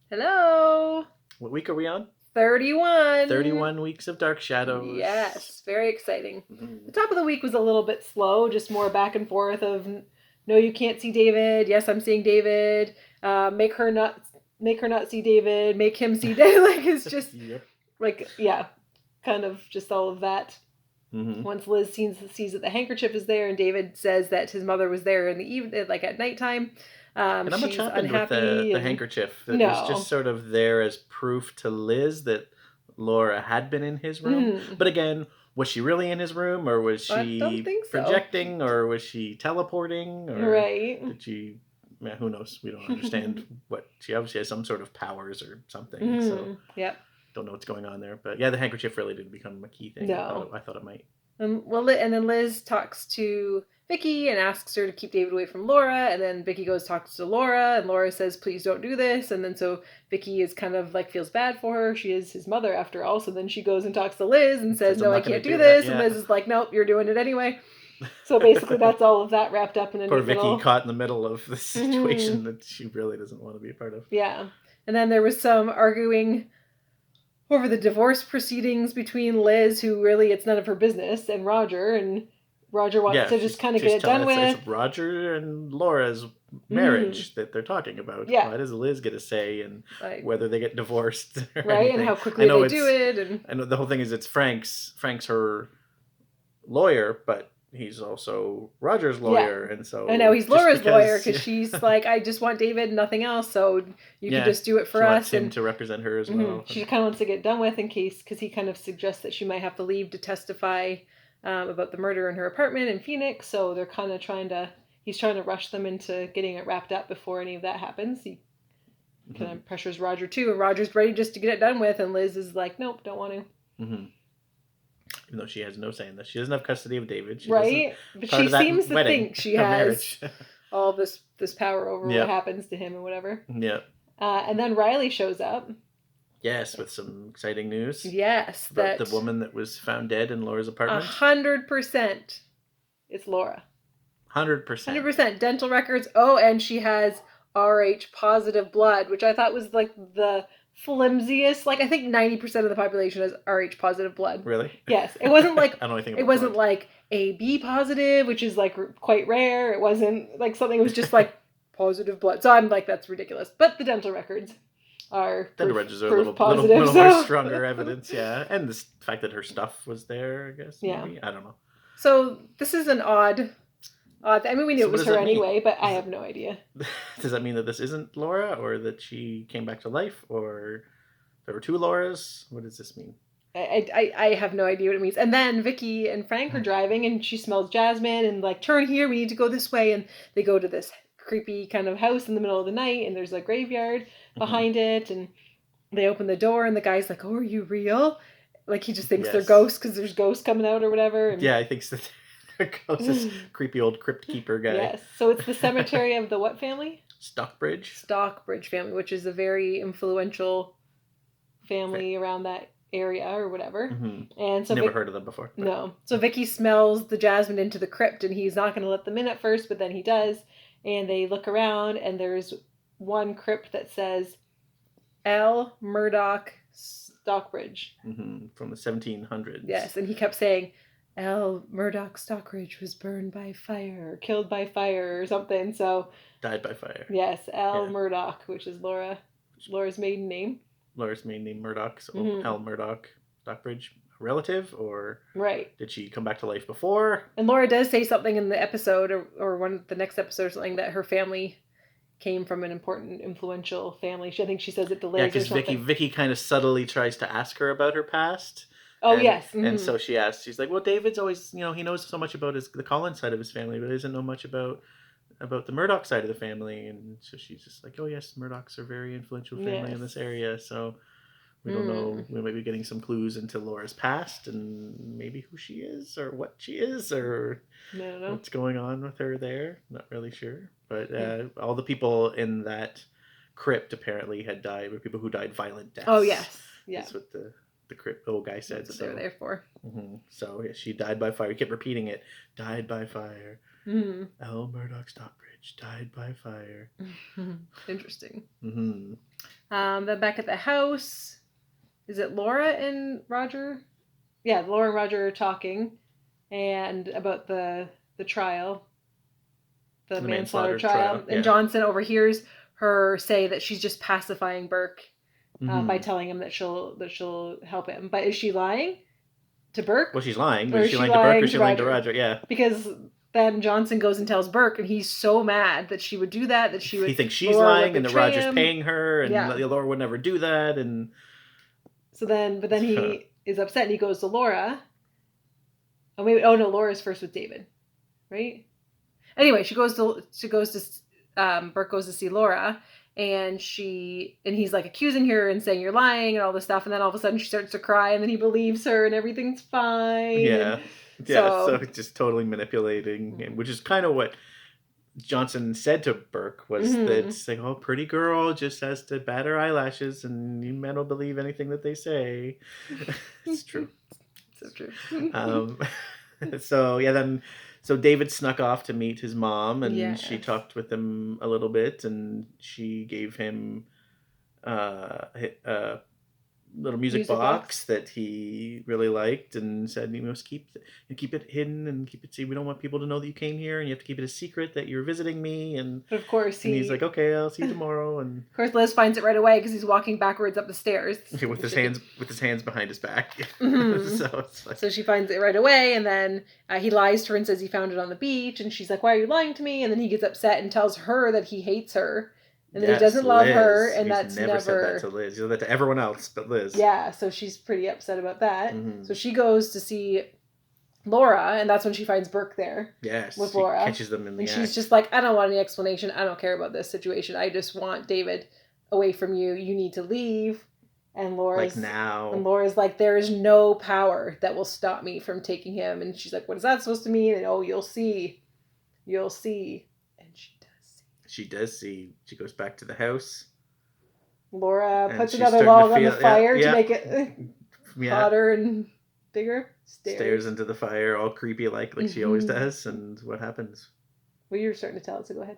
Hello. What week are we on? 31. 31 weeks of Dark Shadows. Yes, very exciting. The Mhm. top of the week was a little bit slow, just more back and forth of no, you can't see David. Yes, I'm seeing David. Make her not see David. Make him see David. Like it's just Yep. yeah, kind of just all of that. Mm-hmm. Once Liz sees that the handkerchief is there, and David says that his mother was there in the evening, like at nighttime, And not much she's happened with the, unhappy the and handkerchief. It was just no. sort of there as proof to Liz that Laura had been in his room. Mm, But again, was she really in his room, or was I don't she think so. projecting, or was she teleporting, or Right. did she? Who knows? We don't understand what she obviously has some sort of powers or something. So Yep. don't know what's going on there. But yeah, the handkerchief really did become a key thing. No. I thought it might. And then Liz talks to Vicky and asks her to keep David away from Laura, and then Vicky goes talks to Laura, and Laura says, "Please don't do this." And then so Vicky is kind of like feels bad for her. She is his mother after all. So then she goes and talks to Liz and It says, says I'm "No, I not going can't to do do that. this." And Yeah. Liz is like, "Nope, you're doing it anyway." So basically, that's all of that wrapped up in a Poor neat Vicky little. caught in the middle of the Mm-hmm. situation that she really doesn't want to be a part of. Yeah. And then there was some arguing over the divorce proceedings between Liz, who really it's none of her business, and Roger. And Roger wants Yeah, to just kind of get she's it telling done it's with. Roger and Laura's Mm, marriage that they're talking about. yeah, Why does Liz get a say in like whether they get divorced or right, and anything? how I quickly know they do it's it, and I know the whole thing is it's Frank's her lawyer, but he's also Roger's yeah. lawyer, and I know so he's just Laura's lawyer because because she's like, I just want David, nothing else. So you could yeah, just do it she for wants us, him and to represent her as well. she kind of wants to get done with in case because he kind of suggests that she might have to leave to testify about the murder in her apartment in Phoenix. So they're kind of he's trying to rush them into getting it wrapped up before any of that happens. He kind Mm-hmm. of pressures Roger too, and Roger's ready just to get it done with, and Liz is like, nope, don't want to. Mm-hmm. Even though she has no say in this, she doesn't have custody of David. She doesn't Right? But part she of that seems to wedding think she or has marriage. all this power over what Yep. happens to him and whatever. Yep. And then Riley shows up. Yes, with some exciting news Yes, about the that woman that was found dead in Laura's apartment. 100% it's Laura. 100%. 100% dental records. Oh, and she has Rh positive blood, which I thought was like the flimsiest. Like I think 90% of the population has Rh positive blood. Really? Yes, it wasn't like I don't know anything it about wasn't blood. like AB positive, which is like quite rare. It wasn't like something. It was just like positive blood. So I'm like, that's ridiculous. But the dental records are Then the proof registers are a proof little positive. more So stronger evidence, yeah. And the fact that her stuff was there, I guess, yeah. maybe. I don't know. So this is an odd. I mean, we knew So it what was does her that mean? anyway, but I have no idea. Does that mean that this isn't Laura, or that she came back to life, or there were two Lauras? What does this mean? I have no idea what it means. And then Vicky and Frank are driving, and she smells jasmine, and like, turn here, we need to go this way. And they go to this creepy kind of house in the middle of the night, and there's a graveyard Mm-hmm. behind it. And they open the door, and the guy's like, "Oh, are you real?" Like he just thinks they're Yes. ghosts because there's ghosts coming out or whatever. And Yeah, I think so. Goes this creepy old crypt keeper guy. yes, so it's the cemetery of the what family? Stockbridge. Stockbridge family, which is a very influential family around that area or whatever. Mm-hmm. And so Never heard of them before. But... no. So Vicky smells the jasmine into the crypt, and he's not going to let them in at first, but then he does. And they look around, and there's one crypt that says L. Murdoch Stockbridge. Mm-hmm. From the 1700s. Yes, and he kept saying L. Murdoch Stockbridge was burned by fire, or killed by fire, or something. So died by fire. yes, L. Yeah. Murdoch, which is Laura's maiden name. Laura's maiden name Murdoch, so Mm-hmm. L. Murdoch Stockbridge, a relative, or right? did she come back to life before? And Laura does say something in the episode, or one of the next episode, or something that her family came from an important, influential family. I think she says it to Liz. Yeah, because Vicky kind of subtly tries to ask her about her past. Oh and, yes, and so she asks. She's like, "Well, David's always, he knows so much about the Collins side of his family, but he doesn't know much about the Murdoch side of the family." And so she's just like, "Oh yes, Murdochs are a very influential family in this area, so we don't know. We might be getting some clues into Laura's past and maybe who she is or what she is or what's going on with her there. Not really sure. But all the people in that crypt apparently had died. Were people who died violent deaths. Oh yes, yeah. That's what the crypt old guy said. That's what they were there for. Mm-hmm. So yeah, she died by fire. He kept repeating it. Died by fire. Mm-hmm. L. Murdoch Stockbridge died by fire. Interesting. Mm-hmm. Then back at the house, is it Laura and Roger? Yeah, Laura and Roger are talking, and about the trial, the manslaughter trial. And Yeah. Johnson overhears her say that she's just pacifying Burke by telling him that she'll help him. But is she lying to Burke? Well, she's lying. Or Is is she she lying to Burke or lying is she to lying to Roger? Roger? Yeah. Because then Johnson goes and tells Burke, and he's so mad that she would do that. That she would. He thinks she's Laura lying would and that betray Roger's him. paying her, and Yeah. Laura would never do that. And So then, but then he is upset and he goes to Laura. Oh, maybe. Oh no, Laura's first with David, right? Anyway, Burke goes to see Laura, and he's like accusing her and saying you're lying and all this stuff, and then all of a sudden she starts to cry, and then he believes her and everything's fine. yeah, and so just totally manipulating, which is kind of what Johnson said to Burke was that it's like, oh, pretty girl just has to bat her eyelashes, and you men will believe anything that they say. It's true. So true. So David snuck off to meet his mom, and Yes. she talked with him a little bit, and she gave him a little music box that he really liked, and said, you must keep it hidden and keep it. See, we don't want people to know that you came here, and you have to keep it a secret that you're visiting me. And but of course, he's like, okay, I'll see you tomorrow. And of course, Liz finds it right away because he's walking backwards up the stairs with his hands behind his back. So she finds it right away, and then he lies to her and says he found it on the beach, and she's like, why are you lying to me? And then he gets upset and tells her that he hates her. And then he doesn't love her, and he's that's never said that to Liz. He said that to everyone else but Liz. Yeah, so she's pretty upset about that. So she goes to see Laura, and that's when she finds Burke there. Yes, with Laura. Catches them in the act. act. She's just like, I don't want any explanation. I don't care about this situation. I just want David away from you. You need to leave. And Laura's like now. And Laura's like, there is no power that will stop me from taking him. And she's like, what is that supposed to mean? And oh, you'll see. You'll see. And she does see. She does see. She goes back to the house. Laura puts another log on the fire to make it hotter and bigger. Stares into the fire, all creepy like she always does. And what happens? Well, you're starting to tell it, so go ahead.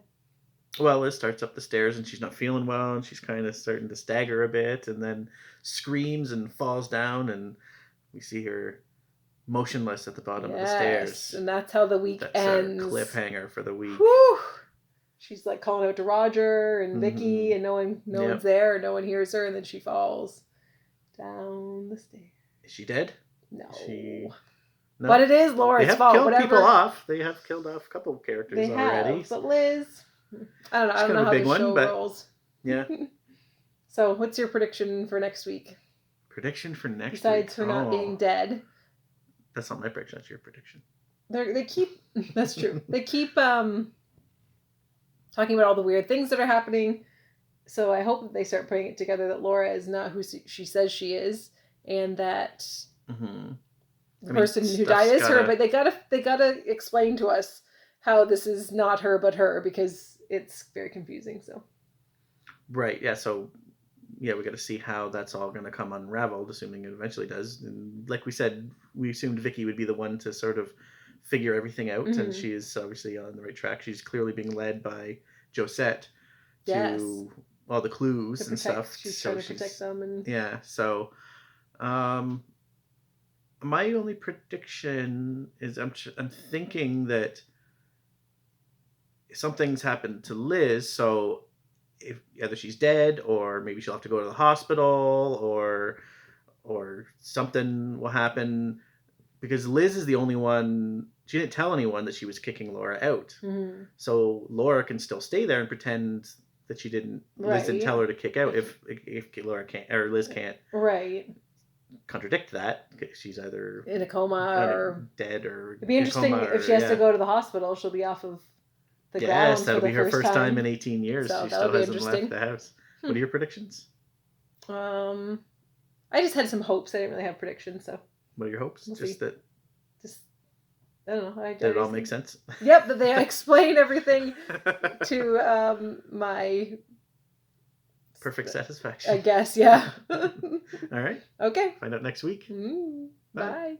Well, Liz starts up the stairs, and she's not feeling well, and she's kind of starting to stagger a bit, and then screams and falls down, and we see her motionless at the bottom of the stairs. And that's how the week ends. Our cliffhanger for the week. Whew. She's like calling out to Roger and Vicky, and no one's there, no one hears her, and then she falls down the stairs. Is she dead? No. No. But it is Laura's fault. They have killed people off. They have killed off a couple of characters already. But Liz, I don't know. I don't know how the show rolls. Yeah. So, what's your prediction for next week? Prediction for next week? Besides her not being dead. That's not my prediction. That's your prediction. They keep. That's true. They keep talking about all the weird things that are happening. So I hope that they start putting it together that Laura is not who she says she is, and that the person who died is her. But they gotta explain to us how this is not her but her, because it's very confusing. So. Right. Yeah. So. Yeah, we got to see how that's all going to come unraveled, assuming it eventually does. And like we said, we assumed Vicky would be the one to sort of figure everything out, and she is obviously on the right track. She's clearly being led by Josette to all the clues and stuff. She's trying to protect them. And... Yeah, so my only prediction is I'm thinking that something's happened to Liz, so if either she's dead or maybe she'll have to go to the hospital or something will happen, because Liz is the only one. She didn't tell anyone that she was kicking Laura out. So Laura can still stay there and pretend that she didn't. Liz didn't tell her to kick out if Laura can't or Liz can't contradict that. She's either in a coma or dead, or it'd be interesting if she has to go to the hospital. She'll be off of the ground. Yes, that'll be her first time in 18 years. So she still hasn't left the house. What are your predictions? I just had some hopes. I didn't really have predictions. So what are your hopes? I don't know. Did it all make sense? Yep, that they explain everything to my perfect satisfaction. I guess, yeah. All right. Okay. Find out next week. Bye.